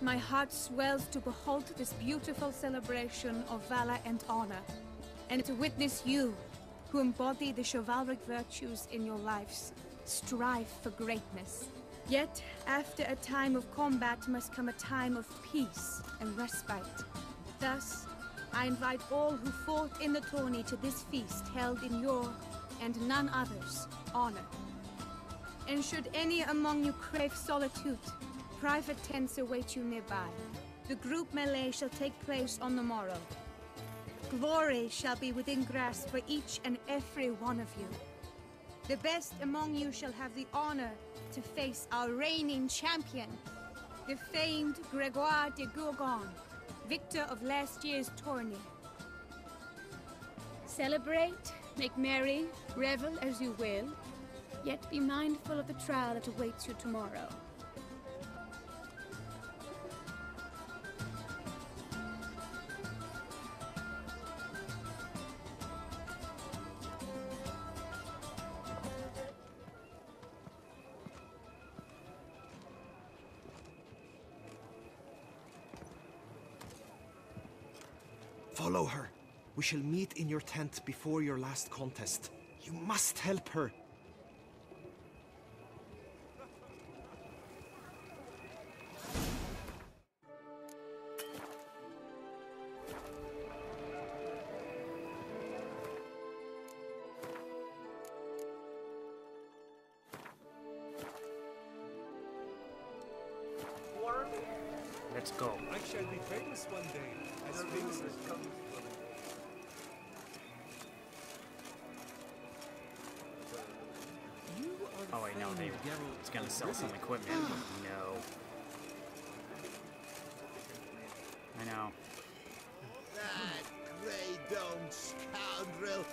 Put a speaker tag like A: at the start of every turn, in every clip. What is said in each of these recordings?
A: My heart swells to behold this beautiful celebration of valor and honor, and to witness you, who embody the chivalric virtues in your lives, strive for greatness. Yet, after a time of combat must come a time of peace and respite. Thus, I invite all who fought in the tourney to this feast held in your, and none other's, honor. And should any among you crave solitude, private tents await you nearby. The group melee shall take place on the morrow. Glory shall be within grasp for each and every one of you. The best among you shall have the honor to face our reigning champion, the famed Gregoire de Gourgon, victor of last year's tourney. Celebrate, make merry, revel as you will, yet be mindful of the trial that awaits you tomorrow.
B: Follow her. We shall meet in your tent before your last contest. You must help her.
C: Let's go.
D: I shall be famous one day, as famous as comes from.
C: Oh wait, no, it's gonna sell some equipment. No. I know.
E: That grey-domed scoundrel,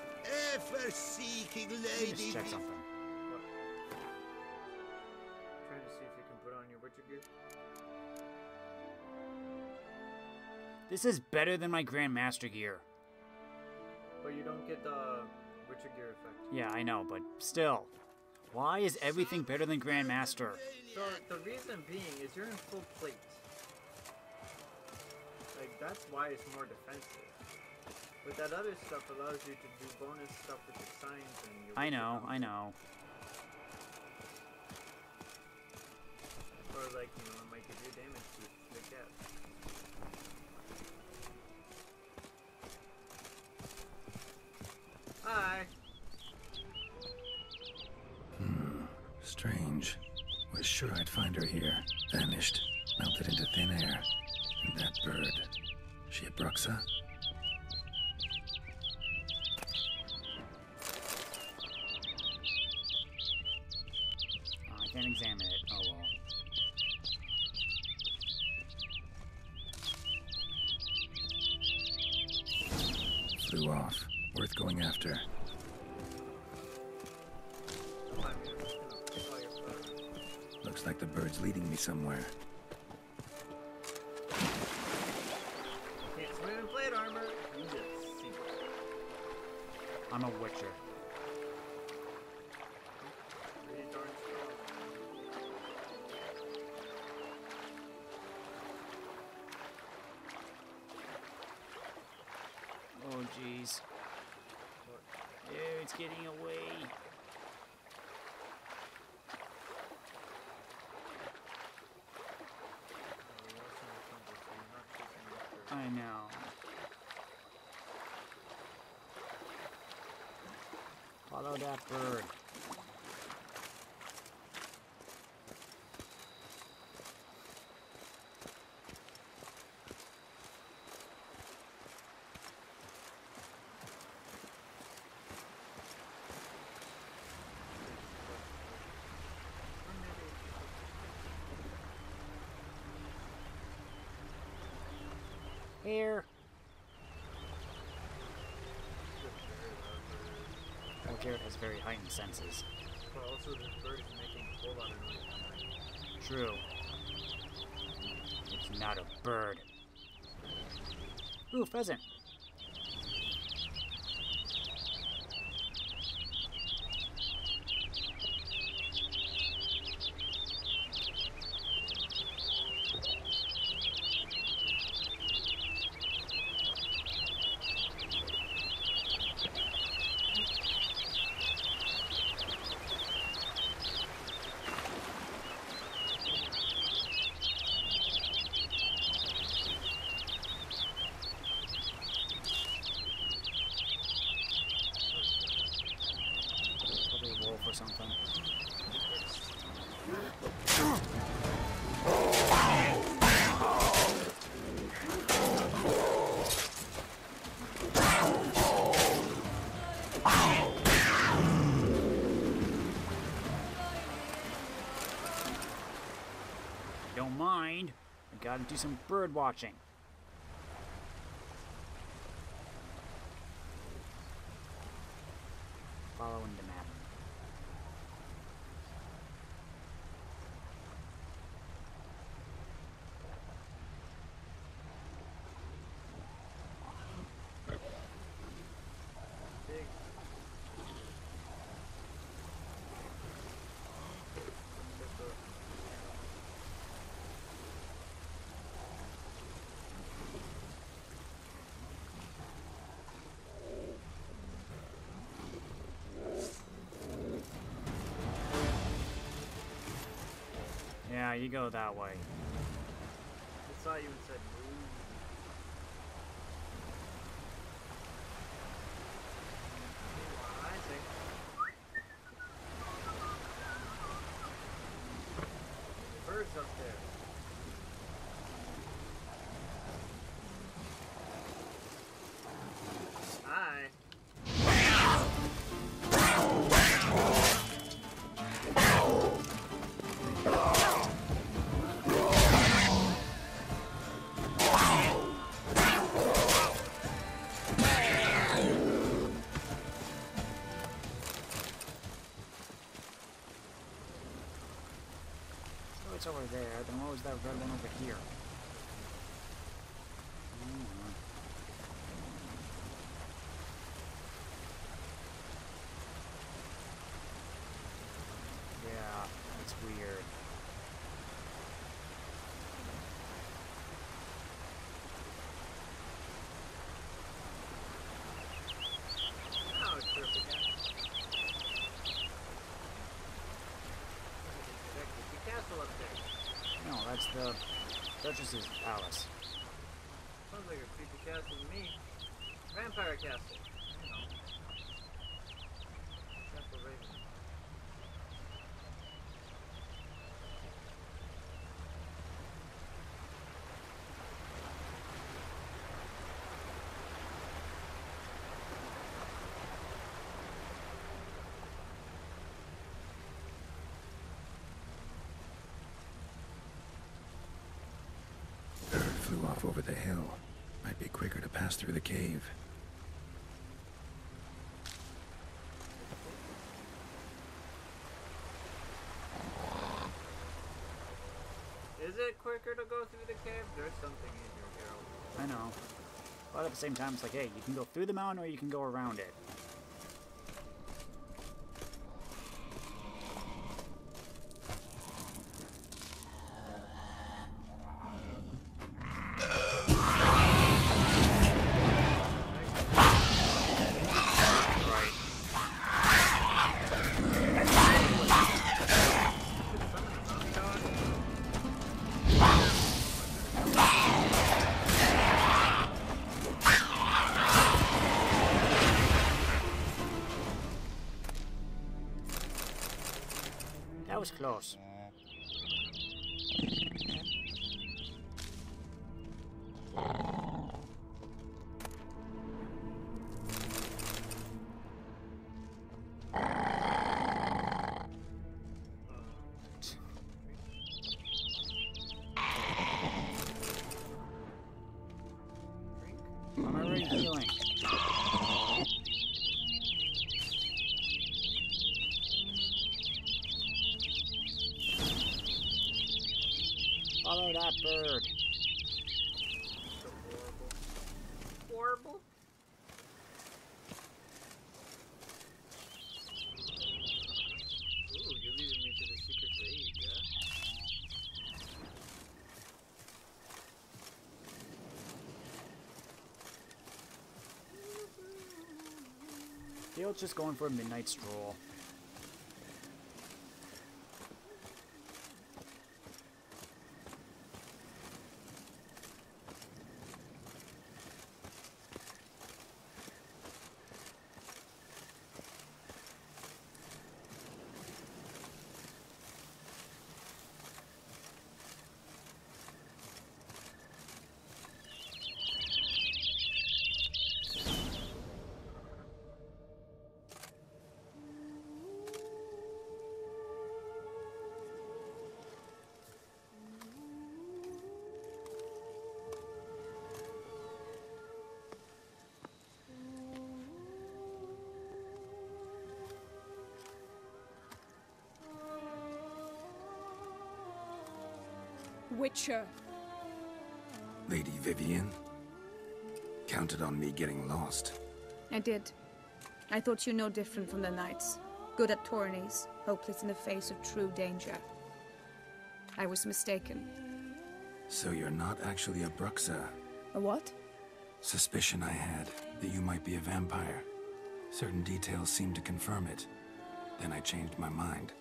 E: ever-seeking
C: Let me
E: lady.
C: just check something.
F: Trying to see if you can put on your Witcher gear.
C: This is better than my Grandmaster gear.
F: But you don't get the Witcher gear effect.
C: Yeah, I know, but still. Why is everything better than Grandmaster?
F: So the reason being is you're in full plate. Like, that's why it's more defensive. But that other stuff allows you to do bonus stuff with your signs and your
C: I know.
F: Or like, you know, it might give you damage to the cat. Hi.
G: Strange. Was sure I'd find her here. Vanished. Melted into thin air. And that bird. She a Bruxa?
C: Oh, I can't examine it. Oh well.
G: Flew off. Worth going after. Looks like the bird's leading me somewhere.
F: Can't swim in plate armor. You just see.
C: I'm a Witcher.
F: Pretty darn strong.
C: Oh jeez. It's getting away. I know. Follow that bird. Here. Well, Geralt has very heightened senses.
F: But also this bird is making a whole lot of noise.
C: True. It's not a bird. Ooh, pheasant. Don't mind. I gotta do some bird watching. Following the map. Yeah, you go that way.
F: I saw you and said move. I see. Birds up there. Hi.
C: It's over there, then what was that red one over here? Yeah, that's weird.
F: Oh, it's perfect. The castle up there.
C: No, that's the Duchess's palace.
F: Sounds like a creepy castle to me. Vampire castle. You know. Castle Raven.
G: Bird flew off over the hill. Might be quicker to pass through the cave.
F: Is it quicker to go through the cave? There's something in here, Geralt.
C: I know. But at the same time, it's like, hey, you can go through the mountain or you can go around it. That was close. I'm already healing. Follow that bird.
F: So horrible. Horrible? Ooh, you're leading me to the secret raid, yeah?
C: Geralt's just going for a midnight stroll.
A: Witcher.
G: Lady Vivienne? Counted on me getting lost.
A: I did. I thought you no different from the knights. Good at tourneys, hopeless in the face of true danger. I was mistaken.
G: So you're not actually a Bruxa?
A: A what?
G: Suspicion I had, that you might be a vampire. Certain details seemed to confirm it. Then I changed my mind.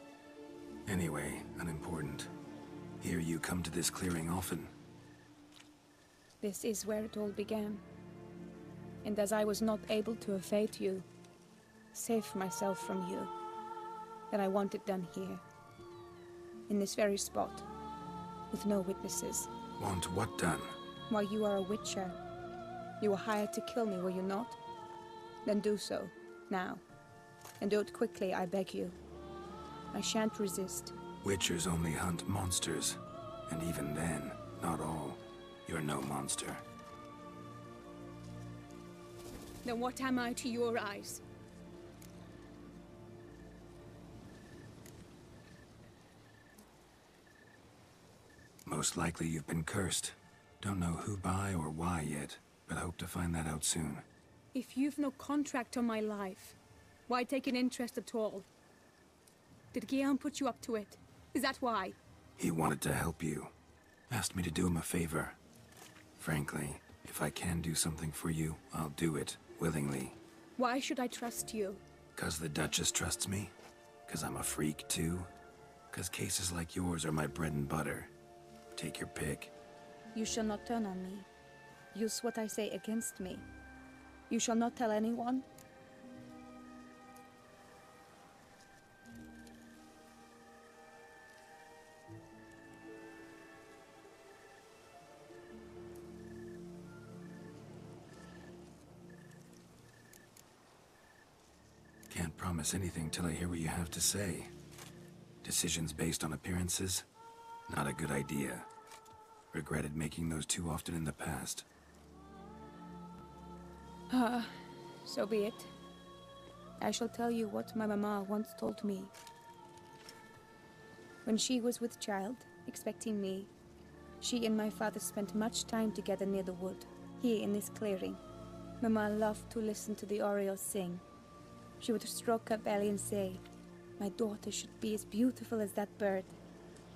G: Anyway, unimportant. Hear you come to this clearing often.
A: This is where it all began. And as I was not able to evade you, save myself from you, then I want it done here. In this very spot. With no witnesses.
G: Want what done?
A: Why, you are a witcher. You were hired to kill me, were you not? Then do so, now. And do it quickly, I beg you. I shan't resist.
G: Witchers only hunt monsters. And even then, not all. You're no monster.
A: Then what am I to your eyes?
G: Most likely you've been cursed. Don't know who by or why yet, but hope to find that out soon.
A: If you've no contract on my life, why take an interest at all? Did Geralt put you up to it? Is that why?
G: He wanted to help you. Asked me to do him a favor. Frankly, if I can do something for you, I'll do it, willingly.
A: Why should I trust you?
G: 'Cause the Duchess trusts me? 'Cause I'm a freak, too? 'Cause cases like yours are my bread and butter? Take your pick.
A: You shall not turn on me. Use what I say against me. You shall not tell anyone?
G: Can't promise anything till I hear what you have to say. Decisions based on appearances? Not a good idea. Regretted making those too often in the past.
A: So be it. I shall tell you what my mama once told me. When she was with child, expecting me, she and my father spent much time together near the wood, here in this clearing. Mama loved to listen to the orioles sing. She would stroke her belly and say, "My daughter should be as beautiful as that bird.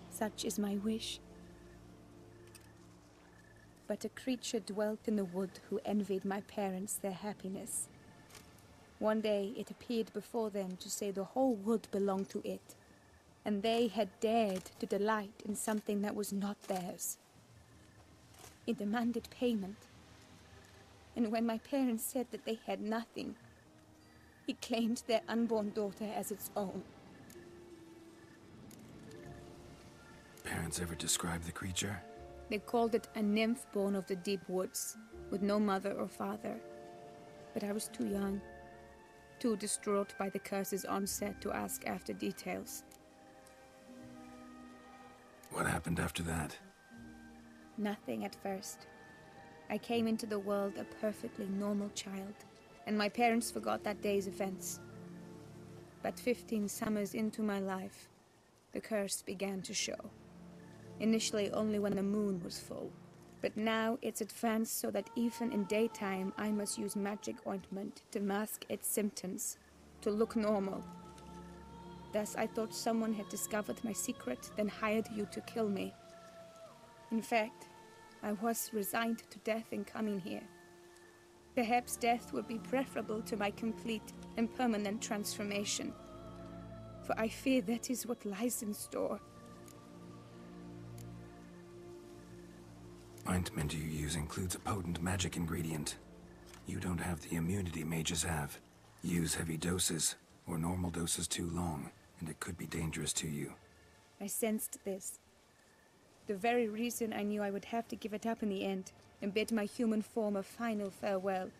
A: Such is my wish." But a creature dwelt in the wood who envied my parents their happiness. One day it appeared before them to say the whole wood belonged to it, and they had dared to delight in something that was not theirs. It demanded payment, and when my parents said that they had nothing, it claimed their unborn daughter as its own.
G: Parents ever describe the creature?
A: They called it a nymph born of the deep woods, with no mother or father. But I was too young, too distraught by the curse's onset to ask after details.
G: What happened after that?
A: Nothing at first. I came into the world a perfectly normal child, and my parents forgot that day's events. But 15 summers into my life, the curse began to show. Initially only when the moon was full. But now it's advanced so that even in daytime I must use magic ointment to mask its symptoms, to look normal. Thus I thought someone had discovered my secret, then hired you to kill me. In fact, I was resigned to death in coming here. Perhaps death would be preferable to my complete and permanent transformation. For I fear that is what lies in store.
G: Ointment you use includes a potent magic ingredient. You don't have the immunity mages have. Use heavy doses, or normal doses too long, and it could be dangerous to you.
A: I sensed this. The very reason I knew I would have to give it up in the end, and bid my human form a final farewell.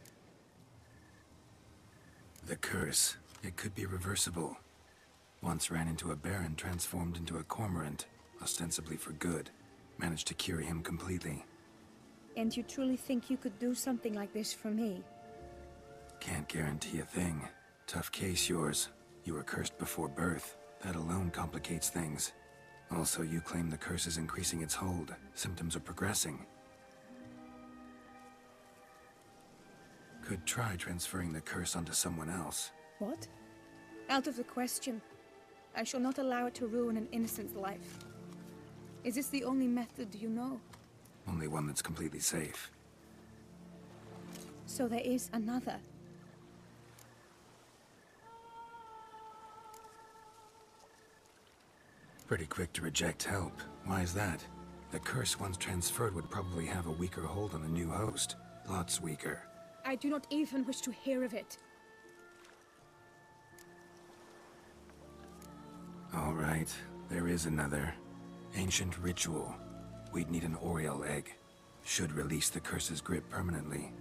G: The curse, it could be reversible. Once ran into a baron transformed into a cormorant, ostensibly for good. Managed to cure him completely.
A: And you truly think you could do something like this for me?
G: Can't guarantee a thing. Tough case yours. You were cursed before birth. That alone complicates things. Also, you claim the curse is increasing its hold. Symptoms are progressing. Could try transferring the curse onto someone else.
A: What? Out of the question. I shall not allow it to ruin an innocent's life. Is this the only method you know?
G: Only one that's completely safe.
A: So there is another.
G: Pretty quick to reject help. Why is that? The curse once transferred would probably have a weaker hold on the new host. Lots weaker.
A: I do not even wish to hear of it.
G: All right, there is another. Ancient ritual. We'd need an Oriole egg. Should release the curse's grip permanently.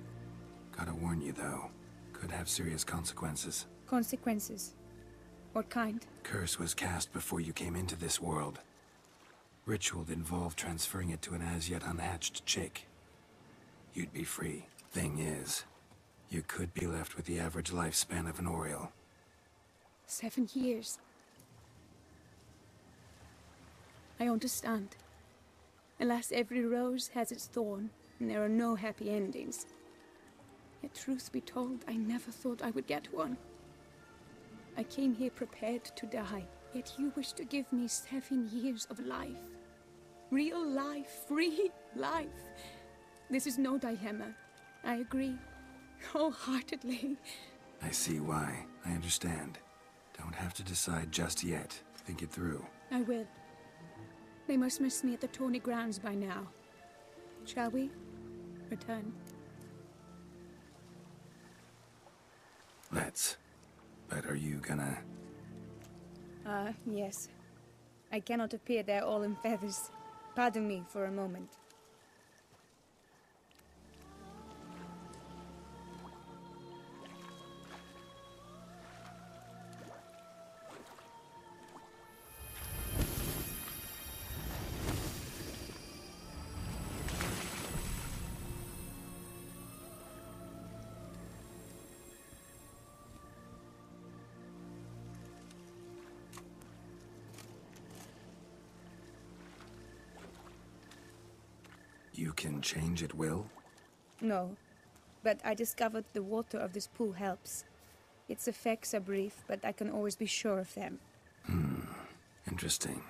G: Gotta warn you though, could have serious consequences.
A: Consequences? What kind?
G: Curse was cast before you came into this world. Ritual involved transferring it to an as-yet unhatched chick. You'd be free. Thing is, you could be left with the average lifespan of an Oriole.
A: 7 years. I understand. Alas, every rose has its thorn, and there are no happy endings. Yet truth be told, I never thought I would get one. I came here prepared to die, yet you wish to give me 7 years of life. Real life, free life. This is no dilemma. I agree, wholeheartedly.
G: I see why. I understand. Don't have to decide just yet. Think it through.
A: I will. They must miss me at the Tawny Grounds by now. Shall we return?
G: Let's. But are you gonna...
A: Yes. I cannot appear there all in feathers. Pardon me for a moment.
G: You can change at will?
A: No, but I discovered the water of this pool helps. Its effects are brief, but I can always be sure of them.
G: Interesting.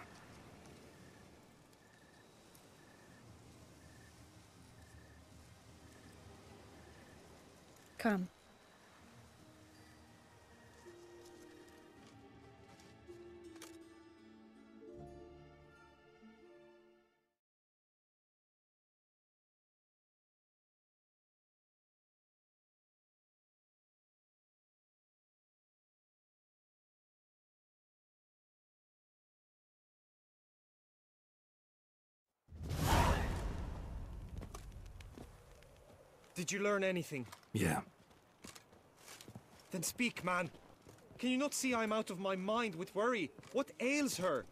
A: Come.
B: Did you learn anything?
G: Yeah.
B: Then speak, man. Can you not see I'm out of my mind with worry? What ails her?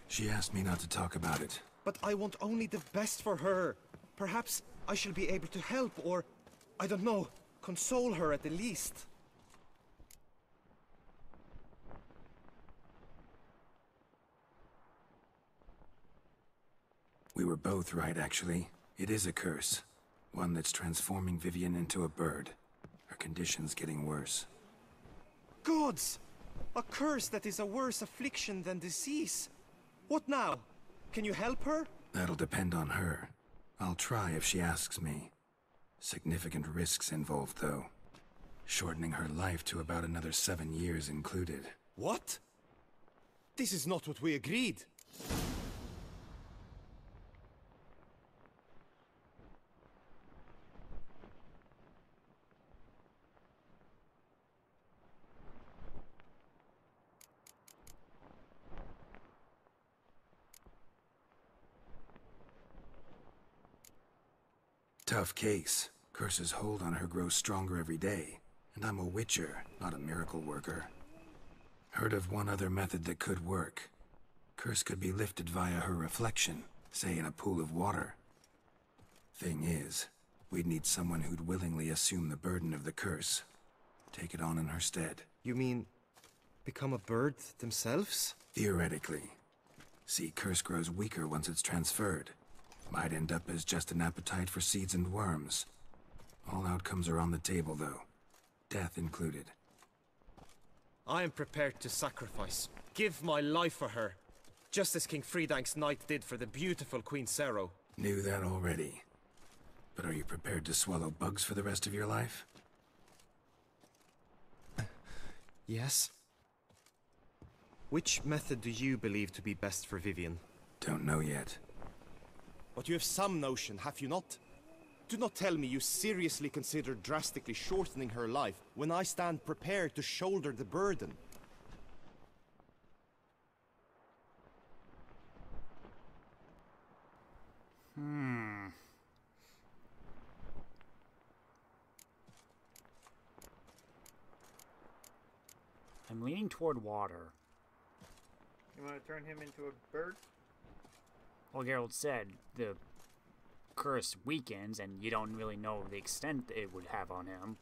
G: She asked me not to talk about it.
B: But I want only the best for her. Perhaps I shall be able to help or, I don't know, console her at the least.
G: We were both right, actually. It is a curse. One that's transforming Vivienne into a bird. Her condition's getting worse.
B: Gods! A curse that is a worse affliction than disease. What now? Can you help her?
G: That'll depend on her. I'll try if she asks me. Significant risks involved, though. Shortening her life to about another 7 years included.
B: What? This is not what we agreed.
G: Tough case. Curse's hold on her grows stronger every day. And I'm a witcher, not a miracle worker. Heard of one other method that could work. Curse could be lifted via her reflection, say in a pool of water. Thing is, we'd need someone who'd willingly assume the burden of the curse. Take it on in her stead.
B: You mean, become a bird themselves?
G: Theoretically. See, curse grows weaker once it's transferred. Might end up as just an appetite for seeds and worms. All outcomes are on the table, though. Death included.
B: I am prepared to sacrifice. Give my life for her. Just as King Fridank's knight did for the beautiful Queen Sero.
G: Knew that already. But are you prepared to swallow bugs for the rest of your life?
B: Yes? Which method do you believe to be best for Vivienne?
G: Don't know yet.
B: But you have some notion, have you not? Do not tell me you seriously consider drastically shortening her life when I stand prepared to shoulder the burden.
C: I'm leaning toward water.
F: You want to turn him into a bird?
C: Well, Geralt said the curse weakens, and you don't really know the extent it would have on him.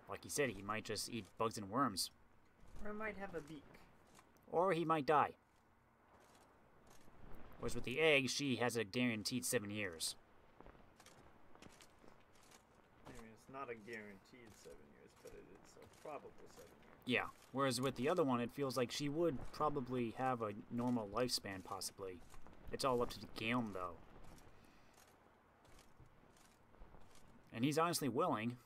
C: Like he said, he might just eat bugs and worms.
F: Or it might have a beak.
C: Or he might die. Whereas with the egg, she has a guaranteed 7 years.
F: I mean, it's not a guaranteed 7 years, but it is a probable 7 years.
C: Yeah, whereas with the other one, it feels like she would probably have a normal lifespan, possibly. It's all up to the Guillaume, though. And he's honestly willing.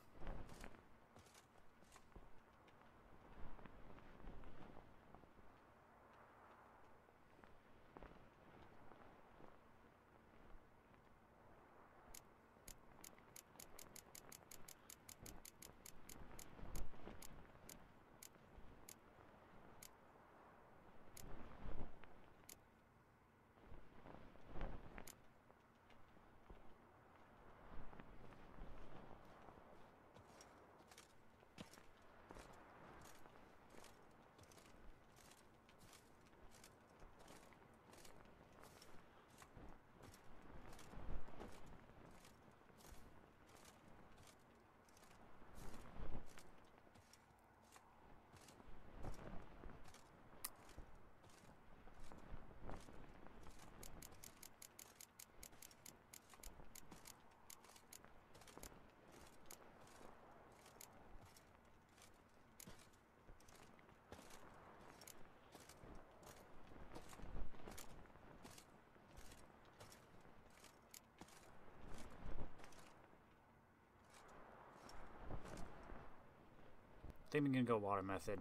C: I think we're gonna go water method.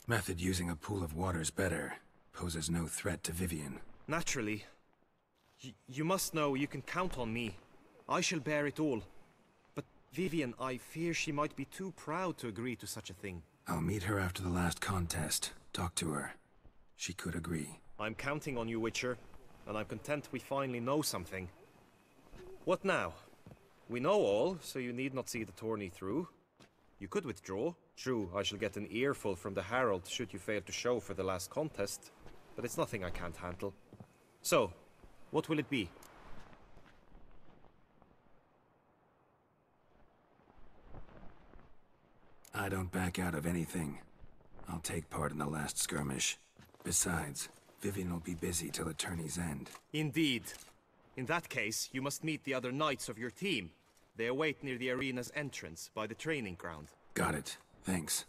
G: Method using a pool of water's better. Poses no threat to Vivienne.
B: Naturally. You must know you can count on me. I shall bear it all. But Vivienne, I fear she might be too proud to agree to such a thing.
G: I'll meet her after the last contest. Talk to her. She could agree.
B: I'm counting on you, Witcher. And I'm content we finally know something. What now? We know all, so you need not see the tourney through. You could withdraw. True, I shall get an earful from the Herald should you fail to show for the last contest. But it's nothing I can't handle. So, what will it be?
G: I don't back out of anything. I'll take part in the last skirmish. Besides, Vivienne will be busy till the tourney's end.
B: Indeed. In that case, you must meet the other knights of your team. They await near the arena's entrance, by the training ground.
G: Got it. Thanks.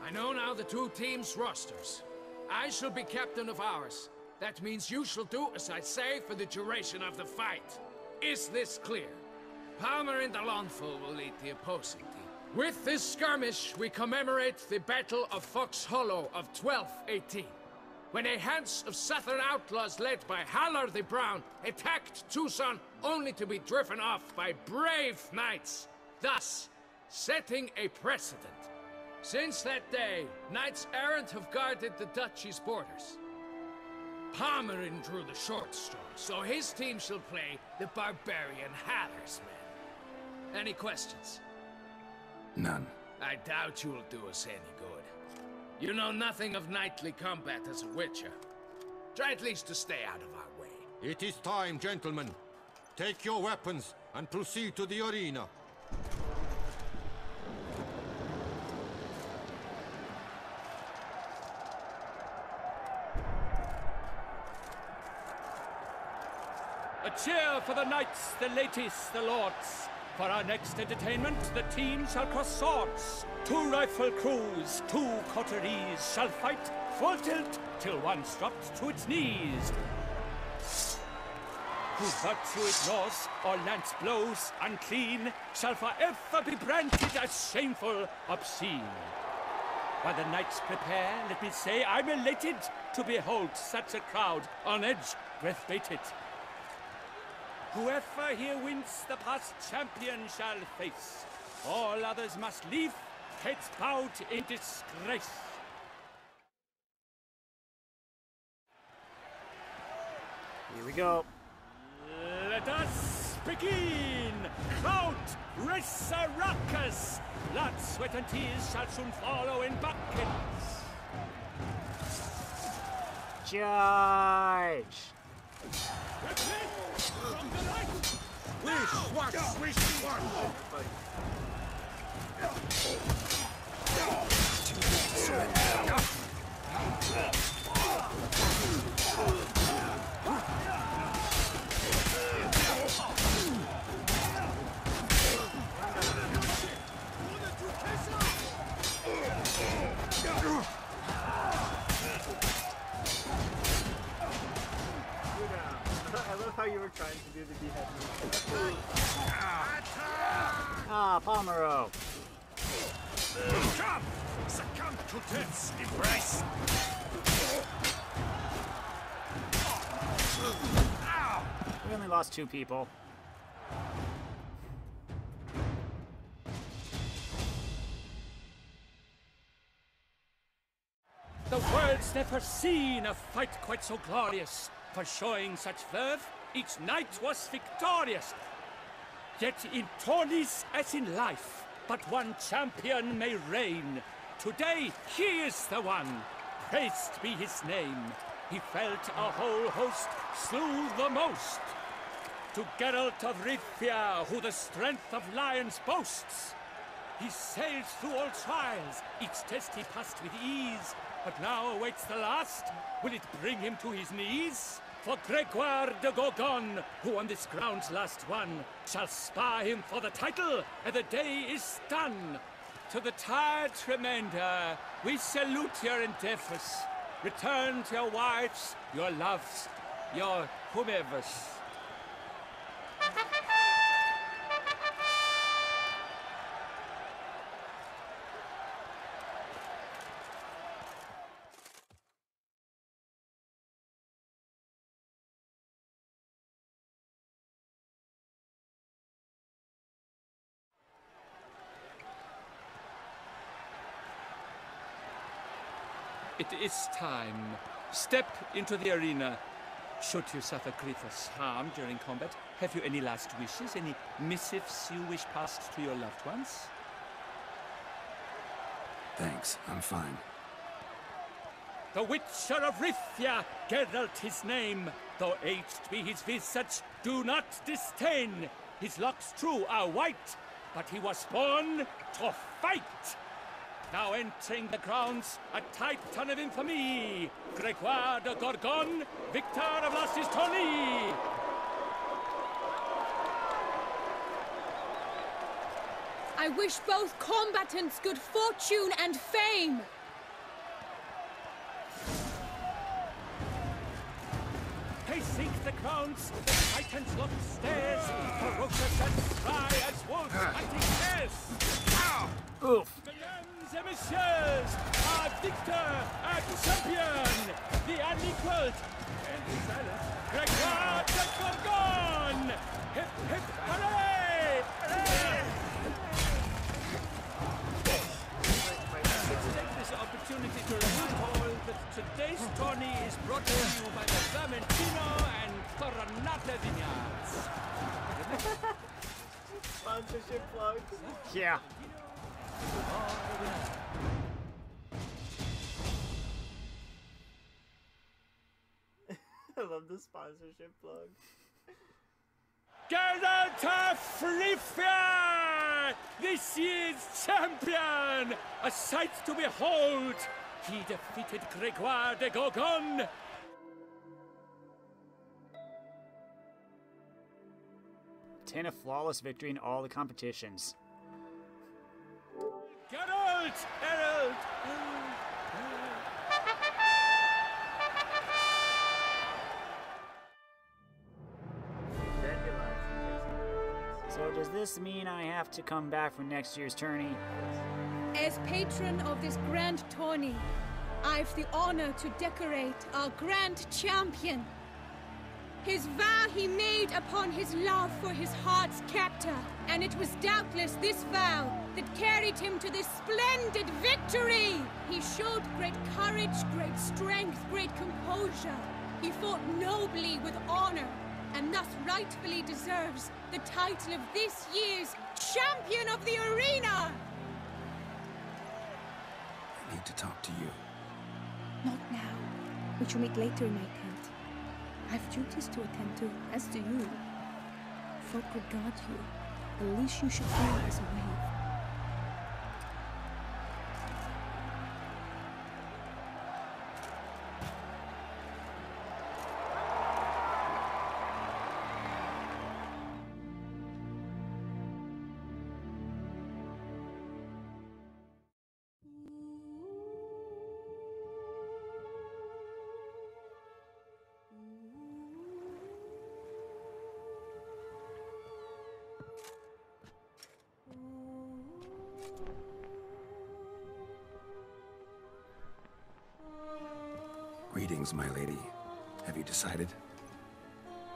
H: I know now the two teams' rosters. I shall be captain of ours. That means you shall do as I say for the duration of the fight. Is this clear? Palmer and the Lawnful will lead the opposing team. With this skirmish, we commemorate the Battle of Fox Hollow of 1218, when a Hans of Southern outlaws led by Haller the Brown attacked Tucson only to be driven off by brave knights. Thus, setting a precedent. Since that day, knights errant have guarded the duchy's borders. Palmerin drew the short straw, so his team shall play the barbarian Haller's men. Any questions?
G: None.
H: I doubt you'll do us any good. You know nothing of knightly combat as a witcher. Try at least to stay out of our way.
I: It is time, gentlemen. Take your weapons and proceed to the arena.
J: A cheer for the knights, the ladies, the lords. For our next entertainment, the team shall cross swords. 2 rifle crews, 2 coteries shall fight full tilt till one's dropped to its knees. Who virtue ignores or lance blows unclean shall forever be branded as shameful, obscene. While the knights prepare, let me say I'm elated to behold such a crowd on edge, breath baited. Whoever here wins the past champion shall face. All others must leave, heads bowed in disgrace.
C: Here we go.
J: Let us begin! Crowd, race a ruckus! Blood, sweat and tears shall soon follow in buckets.
C: Charge!
F: I love how you were trying to do the beheading.
C: Ah, Palmero.
I: Come! Succumb to death's embrace!
C: We only lost 2 people.
J: The world's never seen a fight quite so glorious. For showing such verve, each knight was victorious. Yet in tourneys as in life, but one champion may reign. Today he is the one, praised be his name. He felt a whole host, slew the most. To Geralt of Rivia, who the strength of lions boasts. He sailed through all trials, each test he passed with ease. But now awaits the last. Will it bring him to his knees? For Gregoire de Gorgon, who on this ground's last won, shall spar him for the title, and the day is done. To the tired remainder, we salute your endeavors. Return to your wives, your loves, your whomevers. It is time. Step into the arena. Should you suffer grievous harm during combat, have you any last wishes? Any missives you wish passed to your loved ones?
G: Thanks, I'm fine.
J: The Witcher of Rivia, Geralt his name. Though aged be his visage, do not disdain. His locks true are white, but he was born to fight. Now entering the grounds, a titan of infamy, Gregoire de Gorgon, victor of last his tourney.
A: I wish both combatants good fortune and fame.
J: Pacing the grounds, the titans look stairs, ferocious and spry as wolves hunting hares.
C: Oof.
J: Mesdames et messieurs, our victor, our champion, the unequaled, and the silent, Gregoire de Gorgon! Hip, hip, hooray! Hooray! brought to you by the Vermentino and Coronata Vineyards.
F: Sponsorship plugs.
C: Yeah.
F: I love the sponsorship plug.
J: Geralt of Rivia! This year's champion! A sight to behold! He defeated Gregoire de Gorgon!
C: 10 of flawless victory in all the competitions.
J: Geralt! Geralt!
C: So does this mean I have to come back for next year's tourney?
A: As patron of this grand tourney, I've the honor to decorate our grand champion. His vow he made upon his love for his heart's captor, and it was doubtless this vow that carried him to this splendid victory. He showed great courage, great strength, great composure. He fought nobly with honor, and thus rightfully deserves the title of this year's Champion of the Arena!
G: I need to talk to you.
A: Not now. We shall meet later in my tent. I've duties to attend to, as do you. Folk regard you. The least you should do is wave.
G: Greetings, my lady. Have you decided?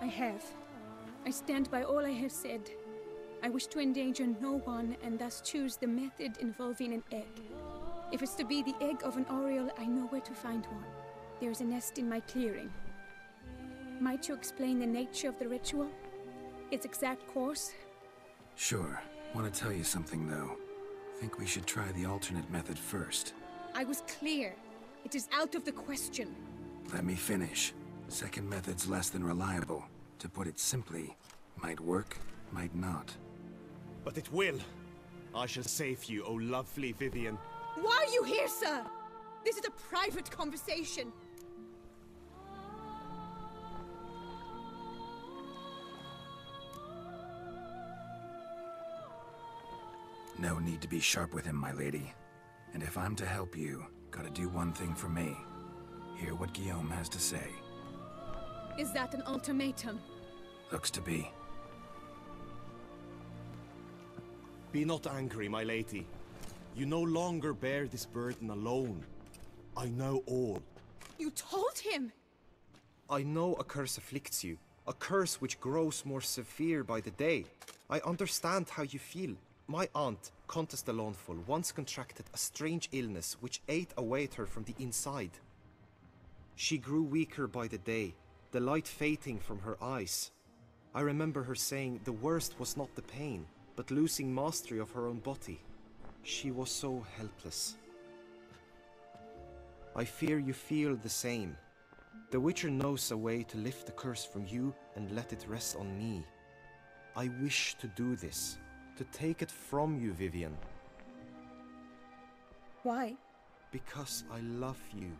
A: I have. I stand by all I have said. I wish to endanger no one, and thus choose the method involving an egg. If it's to be the egg of an oriole, I know where to find one. There is a nest in my clearing. Might you explain the nature of the ritual? Its exact course?
G: Sure. Want to tell you something, though. Think we should try the alternate method first.
A: I was clear. It is out of the question.
G: Let me finish. Second method's less than reliable. To put it simply, might work, might not.
B: But it will. I shall save you, O lovely Vivienne.
A: Why are you here, sir? This is a private conversation.
G: No need to be sharp with him, my lady. And if I'm to help you, gotta do one thing for me. Hear what Guillaume has to say.
A: Is that an ultimatum?
G: Looks to be.
B: Be not angry, my lady. You no longer bear this burden alone. I know all.
A: You told him!
B: I know a curse afflicts you. A curse which grows more severe by the day. I understand how you feel. My aunt, Countess de Lawnful, once contracted a strange illness which ate away at her from the inside. She grew weaker by the day, the light fading from her eyes. I remember her saying the worst was not the pain, but losing mastery of her own body. She was so helpless. I fear you feel the same. The Witcher knows a way to lift the curse from you and let it rest on me. I wish to do this. To take it from you, Vivienne.
A: Why?
B: Because I love you.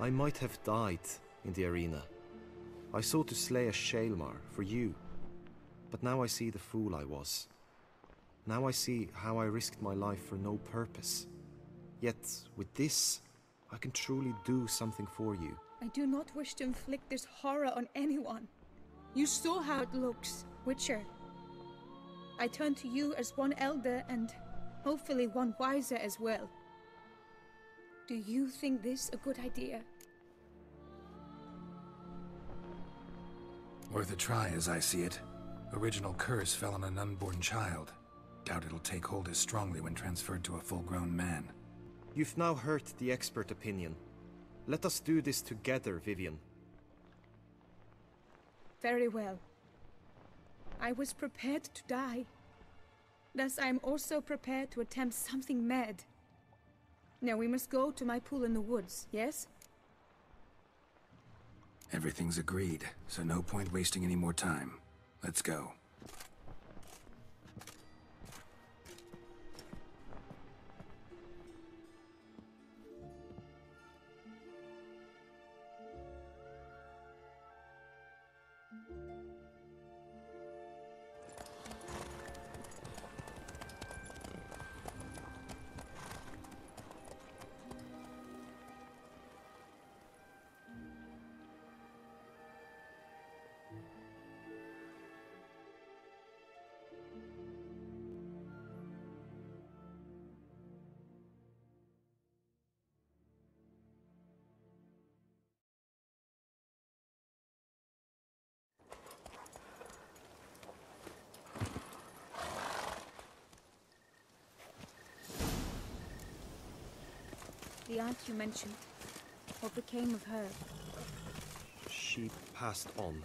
B: I might have died in the arena. I sought to slay a Shaelmar for you. But now I see the fool I was. Now I see how I risked my life for no purpose. Yet, with this, I can truly do something for you.
A: I do not wish to inflict this horror on anyone. You saw how it looks, Witcher. I turn to you as one elder and hopefully one wiser as well. Do you think this a good idea?
G: Worth a try, as I see it. Original curse fell on an unborn child. Doubt it'll take hold as strongly when transferred to a full-grown man.
B: You've now heard the expert opinion. Let us do this together, Vivienne.
A: Very well. I was prepared to die. Thus I am also prepared to attempt something mad. Now we must go to my pool in the woods, yes?
G: Everything's agreed, so no point wasting any more time. Let's go.
A: The aunt you mentioned. What became of her?
B: She passed on.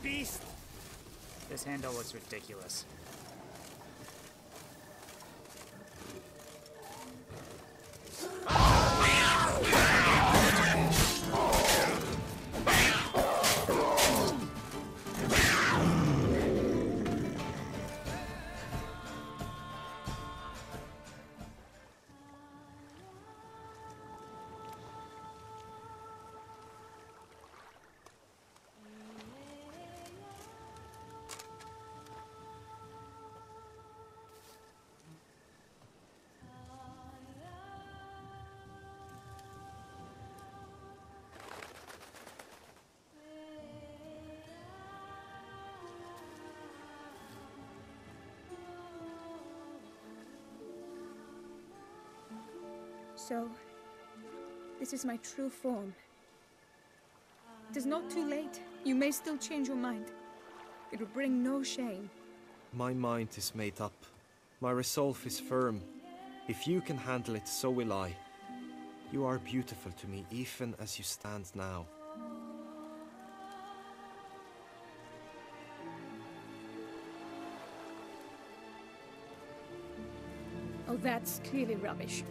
C: Beast! This handle looks ridiculous.
A: So, this is my true form. It is not too late. You may still change your mind. It will bring no shame.
B: My mind is made up. My resolve is firm. If you can handle it, so will I. You are beautiful to me, even as you stand now.
A: Oh, that's clearly rubbish.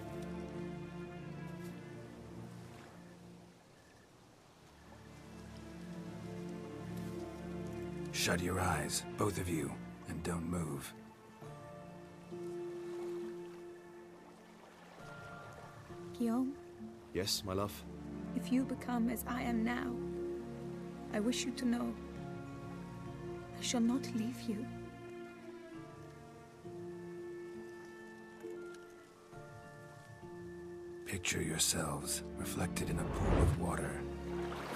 G: Shut your eyes, both of you, and don't move.
A: Guillaume,
B: Yes, my love?
A: if you become as I am now, I wish you to know I shall not leave you.
G: Picture yourselves reflected in a pool of water.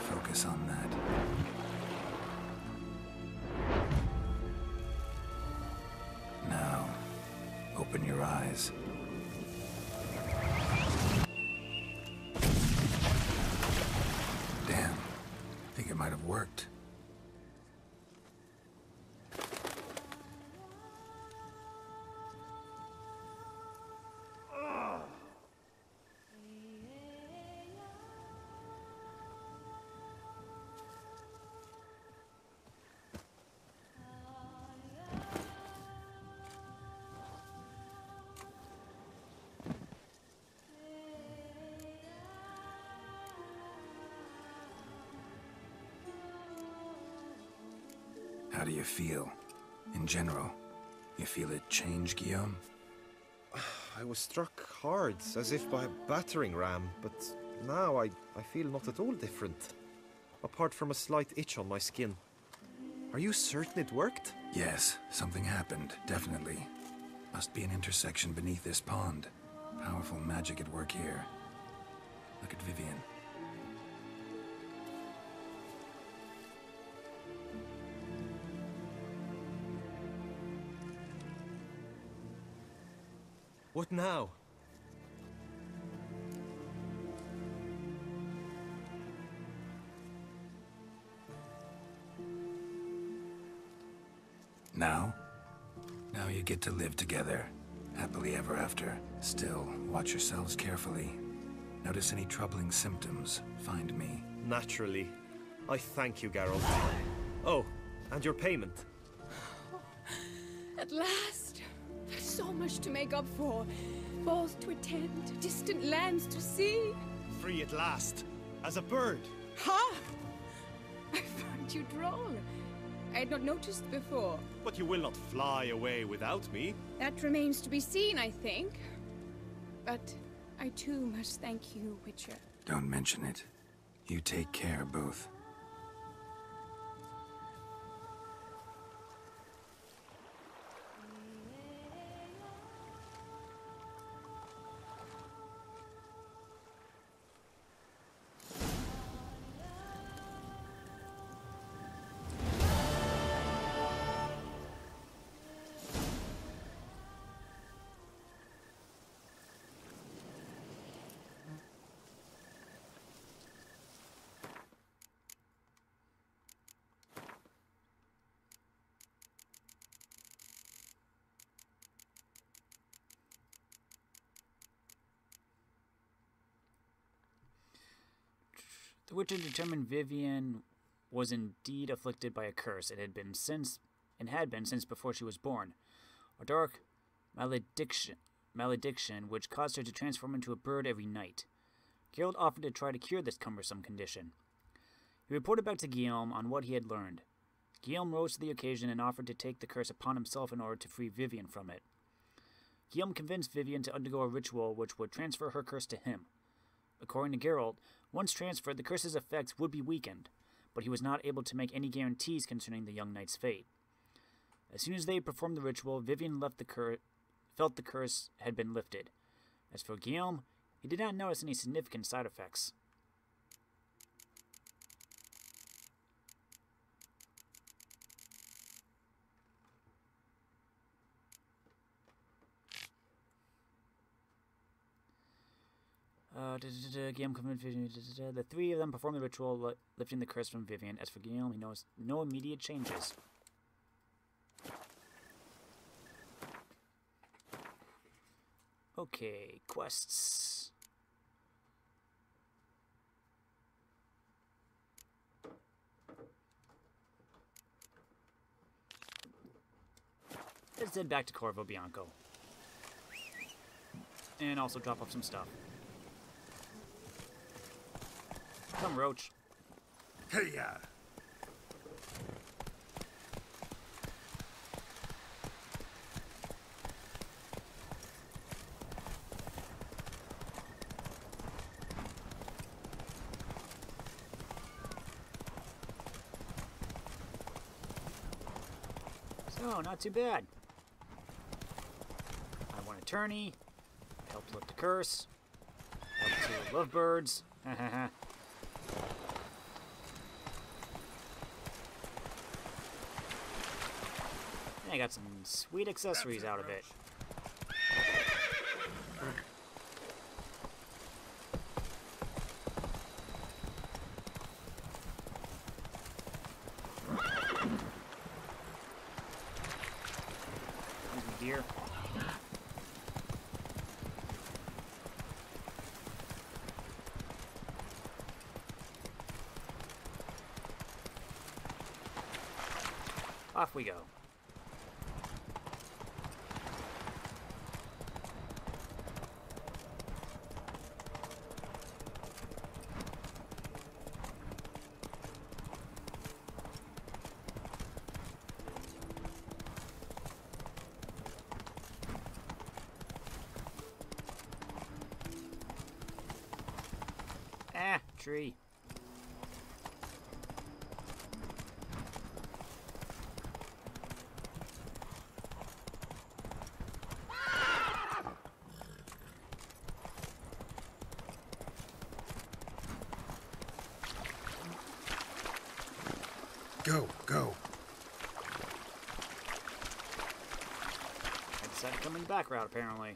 G: Focus on that. Now, open your eyes. Damn, think it might have worked. How do you feel? In general, you feel it change, Guillaume?
B: I was struck hard, as if by a battering ram, but now I feel not at all different. Apart from a slight itch on my skin. Are you certain it worked?
G: Yes, something happened, definitely. Must be an intersection beneath this pond. Powerful magic at work here. Look at Vivienne.
B: What now?
G: Now? Now you get to live together. Happily ever after. Still, watch yourselves carefully. Notice any troubling symptoms, find me.
B: Naturally. I thank you, Geralt. Oh, and your payment.
A: At last! There's so much to make up for. Balls to attend, distant lands to see.
D: Free at last. As a bird.
A: Ha! I found you droll. I had not noticed before.
D: But you will not fly away without me.
A: That remains to be seen, I think. But I too must thank you, Witcher.
G: Don't mention it. You take care, both.
C: The Witcher determined Vivienne was indeed afflicted by a curse. It had been since before she was born. A dark malediction which caused her to transform into a bird every night. Geralt offered to try to cure this cumbersome condition. He reported back to Guillaume on what he had learned. Guillaume rose to the occasion and offered to take the curse upon himself in order to free Vivienne from it. Guillaume convinced Vivienne to undergo a ritual which would transfer her curse to him. According to Geralt, once transferred, the curse's effects would be weakened, but he was not able to make any guarantees concerning the young knight's fate. As soon as they performed the ritual, Vivienne felt the curse had been lifted. As for Guillaume, he did not notice any significant side effects. Guillaume convinced Vivienne. The three of them performed the ritual, lifting the curse from Vivienne. As for Guillaume, he noticed no immediate changes. Okay, quests. Let's head back to Corvo Bianco. And also drop off some stuff. Come, Roach.
G: Hey, yeah.
C: So, not too bad. I won a tourney. Helped lift the curse. Helped 2 lovebirds. Hahaha. I got some sweet accessories out of it. Excuse me, dear. Off we go. Tree. Decided to come in the back route, apparently.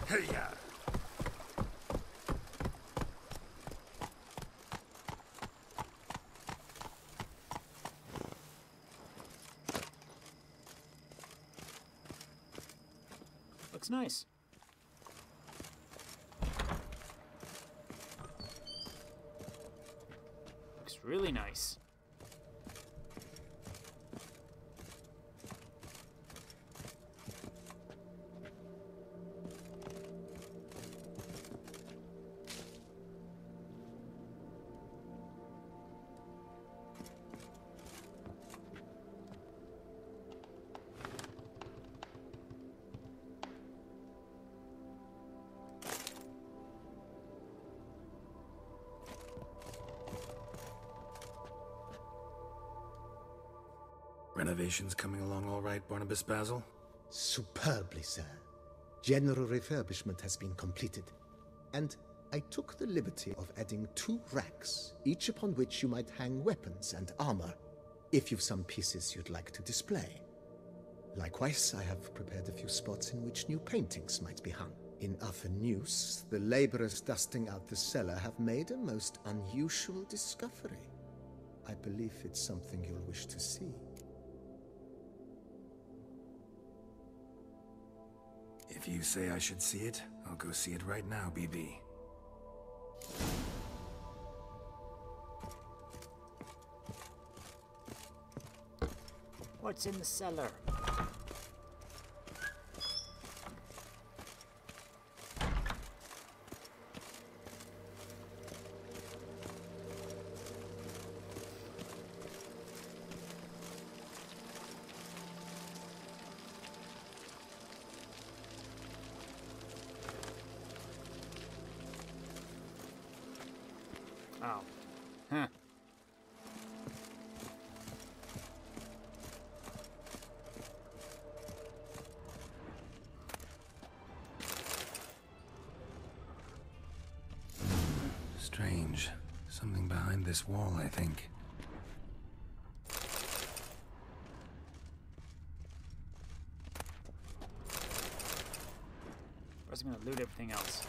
G: Hey-ya!
C: Looks nice. Looks really nice.
G: Renovations coming along all right, Barnabas Basil?
E: Superbly, sir. General refurbishment has been completed, and I took the liberty of adding 2 racks, each upon which you might hang weapons and armor, if you've some pieces you'd like to display. Likewise, I have prepared a few spots in which new paintings might be hung. In other news, the laborers dusting out the cellar have made a most unusual discovery. I believe it's something you'll wish to see.
G: If you say I should see it, I'll go see it right now, BB.
C: What's in the cellar? Oh. Huh.
G: Strange. Something behind this wall, I think.
C: First, I'm gonna loot everything else.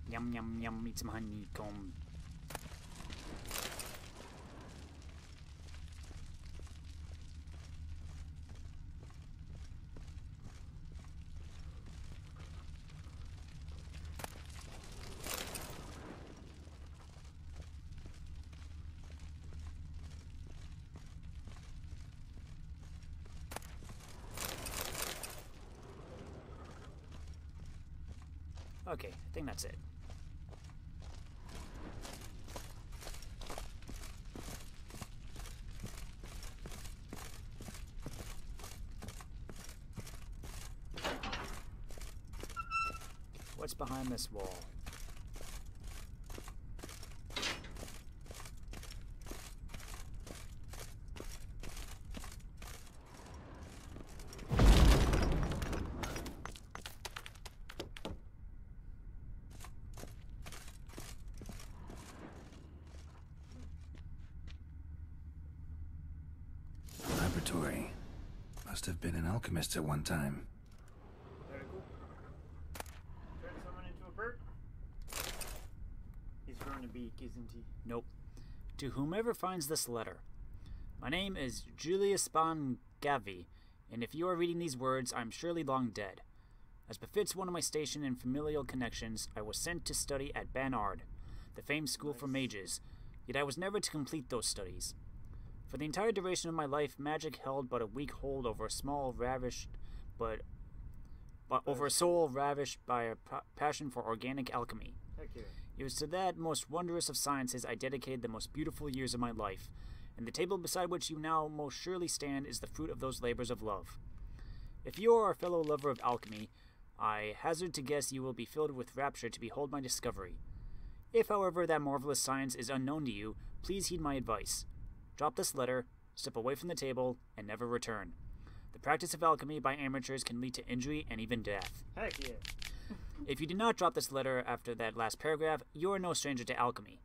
C: Yum, yum, yum, eat some honeycomb. Okay, I think that's it. What's behind this wall?
G: Laboratory. Must have been an alchemist at one time.
F: Very cool. Turn someone into a bird? He's growing a beak, isn't he?
C: Nope. To whomever finds this letter, my name is Julius Gavi, and if you are reading these words, I'm surely long dead. As befits one of my station and familial connections, I was sent to study at Banard, the famed school for mages, yet I was never to complete those studies. For the entire duration of my life, magic held but a weak hold over a soul ravished by a passion for organic alchemy.
F: Heck yeah.
C: It was to that most wondrous of sciences I dedicated the most beautiful years of my life, and the table beside which you now most surely stand is the fruit of those labors of love. If you are a fellow lover of alchemy, I hazard to guess you will be filled with rapture to behold my discovery. If, however, that marvelous science is unknown to you, please heed my advice. Drop this letter, step away from the table, and never return. The practice of alchemy by amateurs can lead to injury and even death.
F: Heck yeah.
C: If you do not drop this letter after that last paragraph, you are no stranger to alchemy.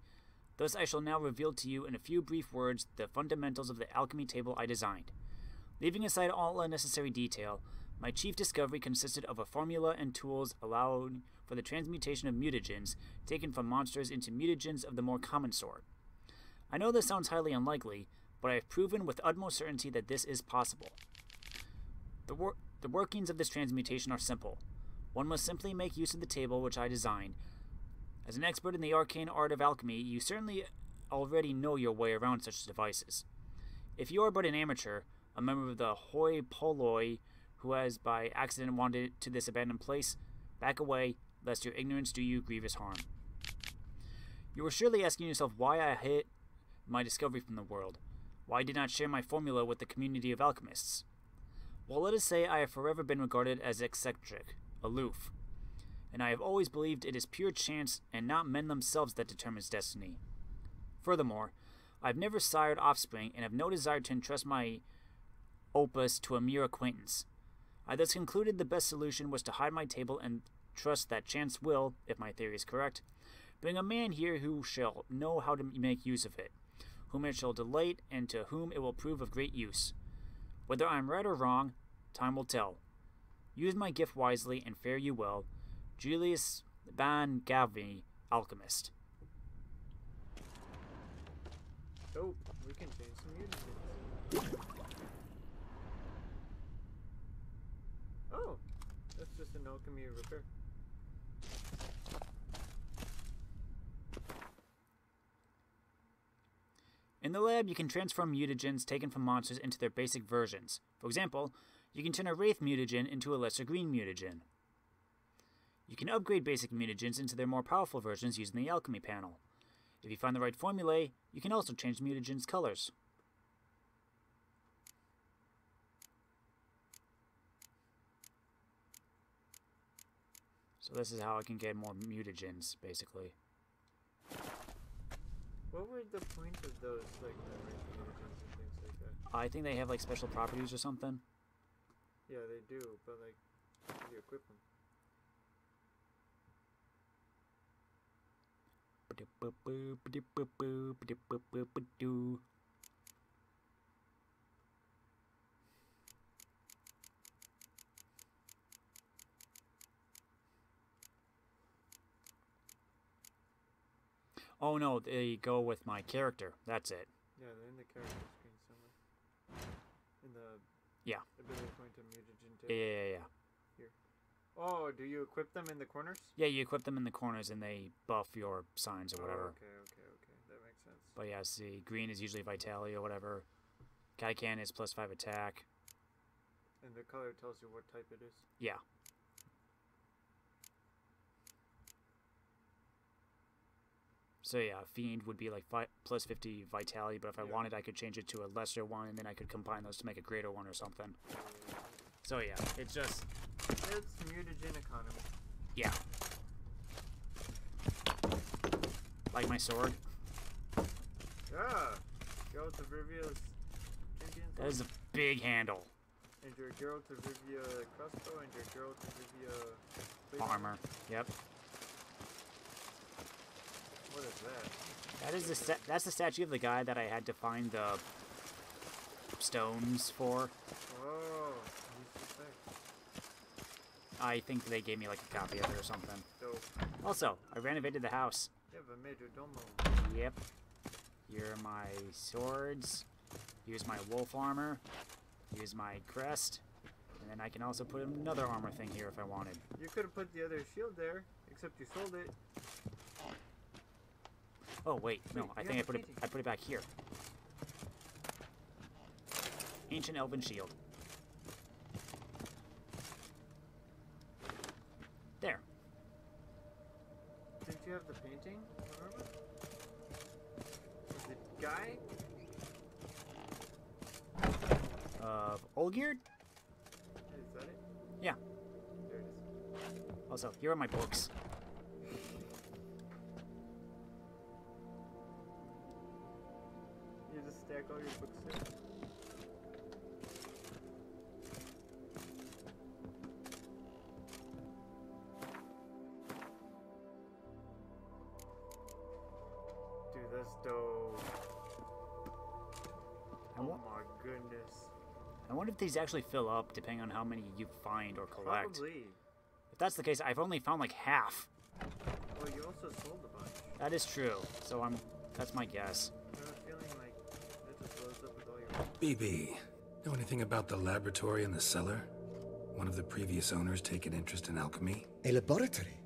C: Thus I shall now reveal to you in a few brief words the fundamentals of the alchemy table I designed. Leaving aside all unnecessary detail, my chief discovery consisted of a formula and tools allowing for the transmutation of mutagens taken from monsters into mutagens of the more common sort. I know this sounds highly unlikely, but I have proven with utmost certainty that this is possible. The workings of this transmutation are simple. One must simply make use of the table which I designed. As an expert in the arcane art of alchemy, you certainly already know your way around such devices. If you are but an amateur, a member of the hoi polloi who has by accident wandered to this abandoned place, back away, lest your ignorance do you grievous harm. You are surely asking yourself why I hid my discovery from the world, why I did not share my formula with the community of alchemists. Well, let us say I have forever been regarded as eccentric, aloof, and I have always believed it is pure chance and not men themselves that determines destiny. Furthermore, I have never sired offspring and have no desire to entrust my opus to a mere acquaintance. I thus concluded the best solution was to hide my table and trust that chance will, if my theory is correct, bring a man here who shall know how to make use of it, whom it shall delight and to whom it will prove of great use. Whether I am right or wrong, time will tell. Use my gift wisely and fare you well. Julius Van Gavy, Alchemist.
F: Oh, we can change some mutagens. Oh, that's just an alchemy repair.
C: In the lab, you can transform mutagens taken from monsters into their basic versions. For example, you can turn a wraith mutagen into a lesser green mutagen. You can upgrade basic mutagens into their more powerful versions using the alchemy panel. If you find the right formulae, you can also change mutagens' colors. So this is how I can get more mutagens, basically.
F: What were the point of those, like, mutagens and things like that?
C: I think they have, like, special properties or something.
F: Yeah, they do, but, like, how do you equip them?
C: Oh no, they go with my character. That's it.
F: Yeah, they're in the character screen somewhere. In the
C: Yeah.
F: ability point of mutagen too.
C: Yeah.
F: Here. Oh, do you equip them in the corners?
C: Yeah, you equip them in the corners and they buff your signs or whatever.
F: Okay. That makes sense.
C: But yeah, see, green is usually vitality or whatever. Kaikan is +5 attack.
F: And the color tells you what type it is?
C: Yeah. So yeah, Fiend would be like +50 vitality, but if I wanted, I could change it to a lesser one, and then I could combine those to make a greater one or something. So yeah, it's just...
F: It's mutagen economy.
C: Yeah. Like my sword.
F: Yeah! Geralt of Rivia's champion sword.
C: That is a big handle.
F: And your Geralt of Rivia crossbow, and your Geralt of Rivia...
C: Armor. Yep.
F: What is that?
C: That is that's the statue of the guy that I had to find the stones for.
F: Oh, he's so sick.
C: I think they gave me like a copy of it or something.
F: Dope.
C: Also, I renovated the house.
F: You have a major domo.
C: Yep. Here are my swords. Here's my wolf armor. Here's my crest. And then I can also put another armor thing here if I wanted.
F: You could have put the other shield there, except you sold it.
C: Oh wait, no, I think I put it back here. Ancient Elven Shield. There.
F: Didn't you have the painting? Remember? The guy?
C: of Olgierd?
F: Is that it?
C: Yeah.
F: There it is.
C: Also, here are my books.
F: You just stack all your books there. Dude, that's dope. Oh my goodness.
C: I wonder if these actually fill up depending on how many you find or collect.
F: Probably.
C: If that's the case, I've only found like half.
F: Well, you also sold a bunch.
C: That is true. So that's my guess.
F: I have a feeling like that just blows up with all your...
G: BB, know anything about the laboratory in the cellar? One of the previous owners take an interest in alchemy?
E: A laboratory?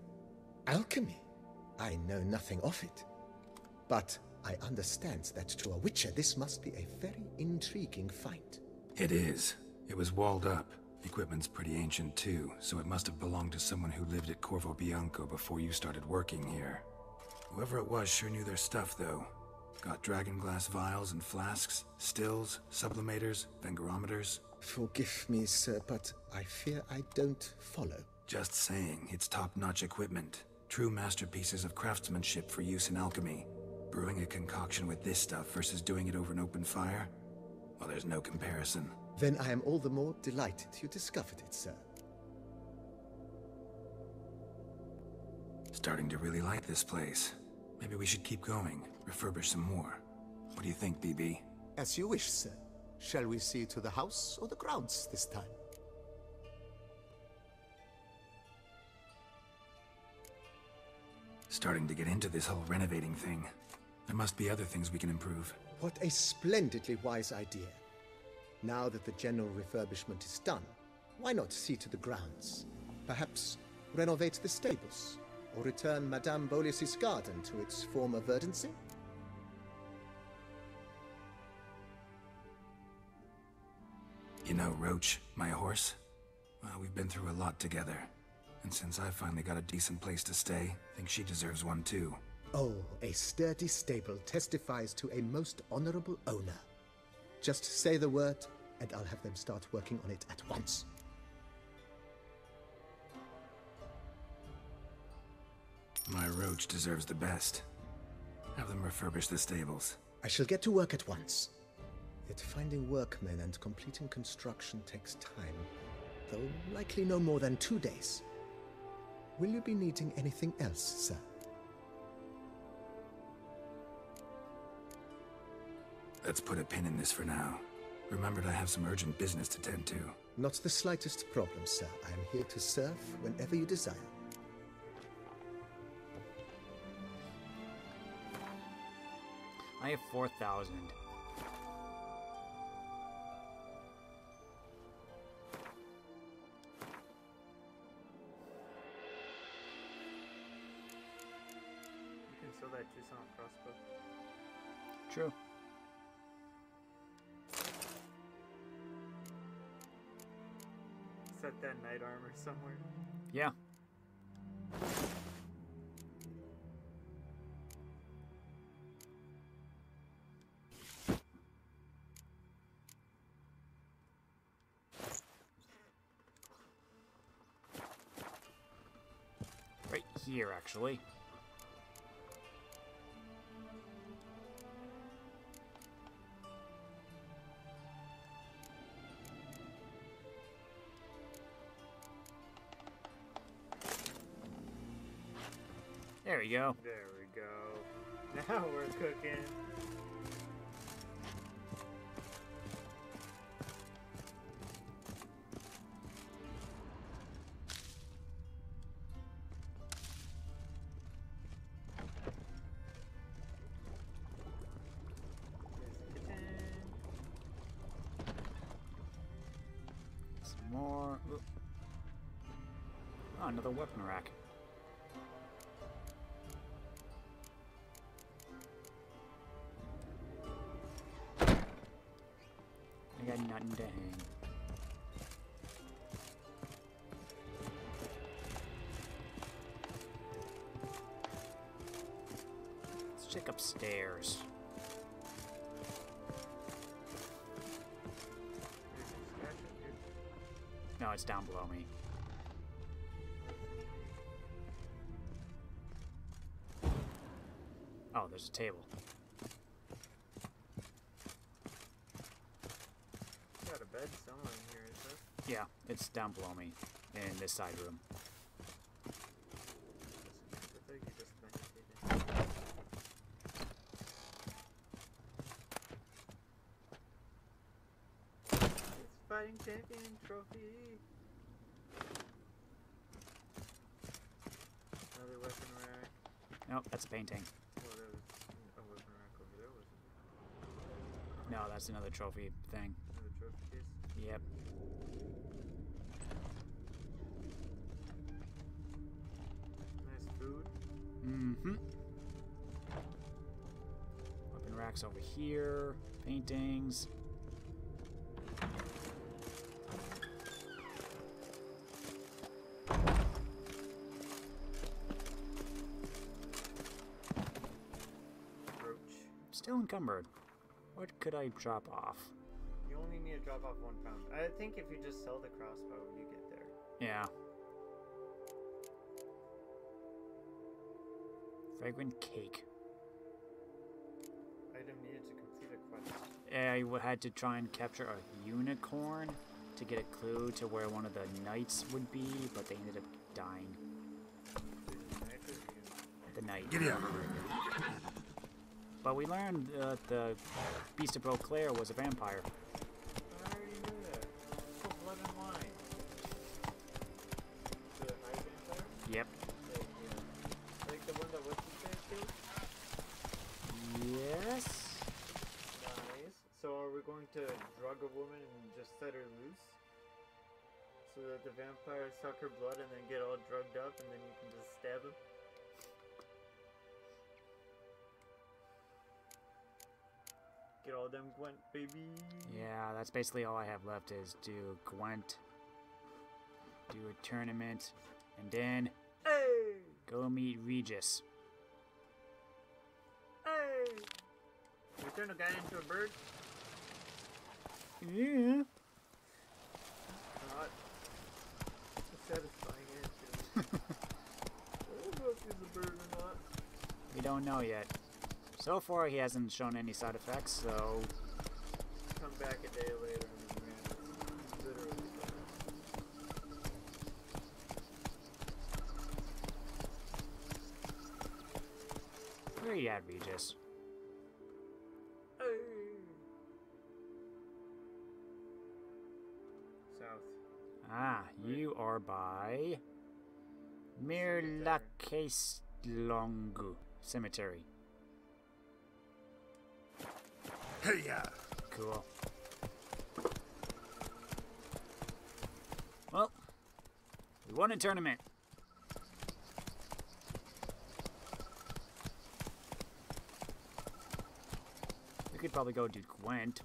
E: Alchemy? I know nothing of it. But I understand that to a witcher this must be a very intriguing find.
G: It is. It was walled up. Equipment's pretty ancient too, so it must have belonged to someone who lived at Corvo Bianco before you started working here. Whoever it was sure knew their stuff though. Got dragon glass vials and flasks, stills, sublimators, vengerometers.
E: Forgive me, sir, but I fear I don't follow.
G: Just saying, it's top-notch equipment. True masterpieces of craftsmanship for use in alchemy. Brewing a concoction with this stuff versus doing it over an open fire? Well, there's no comparison.
E: Then I am all the more delighted you discovered it, sir.
G: Starting to really like this place. Maybe we should keep going, refurbish some more. What do you think, BB?
E: As you wish, sir. Shall we see to the house or the grounds this time?
G: Starting to get into this whole renovating thing. There must be other things we can improve.
E: What a splendidly wise idea. Now that the general refurbishment is done, why not see to the grounds? Perhaps renovate the stables, or return Madame Bolis's garden to its former verdancy?
G: You know, Roach, my horse? Well, we've been through a lot together. And since I finally got a decent place to stay, I think she deserves one too.
E: Oh, a sturdy stable testifies to a most honorable owner. Just say the word, and I'll have them start working on it at once.
G: My Roach deserves the best. Have them refurbish the stables.
E: I shall get to work at once. Yet finding workmen and completing construction takes time, though likely no more than 2 days. Will you be needing anything else, sir?
G: Let's put a pin in this for now. Remembered I have some urgent business to tend to.
E: Not the slightest problem, sir. I am here to serve whenever you desire.
C: I have 4,000.
F: You can sell that juice on a crossbow.
C: True.
F: Set that knight armor somewhere.
C: Yeah. Right here, actually. There we go.
F: There we go. Now we're cooking.
C: Some more. Ooh. Oh, another weapon rack. I got nothing to hang. Let's check upstairs. No, it's down below me. Oh, there's a table.
F: Got a bed somewhere in here, is there?
C: Yeah, it's down below me in this side room.
F: I thought you just meditated. It's fighting champion trophy. Another weapon rack.
C: Nope, that's a painting.
F: Well, there was a weapon rack over there, wasn't there?
C: No, that's another trophy thing.
F: Another trophy case?
C: Yep.
F: Nice food.
C: Mm-hmm. Weapon racks over here. Paintings.
F: Roach.
C: Still encumbered. What could I drop off?
F: You only need to drop off 1 pound. I think if you just sell the crossbow, you get there.
C: Yeah. Fragrant cake.
F: Item needed to complete a quest.
C: I had to try and capture a unicorn to get a clue to where one of the knights would be, but they ended up dying. The knight.
G: Giddy up.
C: But we learned that the Beast of Beauclair was a vampire.
F: I already knew that. It's called Blood and Wine. The high vampire?
C: Yep.
F: Like the one that what's his face killed?
C: Yes.
F: Nice. So are we going to drug a woman and just set her loose? So that the vampires suck her blood and then get all drugged up and then you can just stab him? Get all them Gwent, baby.
C: Yeah, that's basically all I have left is do Gwent, do a tournament, and then
F: Hey!
C: go meet Regis.
F: Hey! We turn a guy into a bird?
C: Yeah.
F: Not a satisfying answer. I don't know if he's a bird or not.
C: We don't know yet. So far, he hasn't shown any side effects, so...
F: Come back a day later and man, it's literally
C: Where are you at, Regis?
F: Hey! South.
C: Ah, you are by... Mirlakeslongu Cemetery.
G: Hey, yeah.
C: Cool. Well, we won a tournament. We could probably go do Gwent.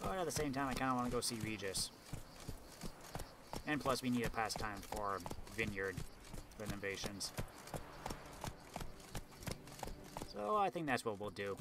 C: But at the same time, I kind of want to go see Regis. And plus, we need a pastime for vineyard renovations. So I think that's what we'll do.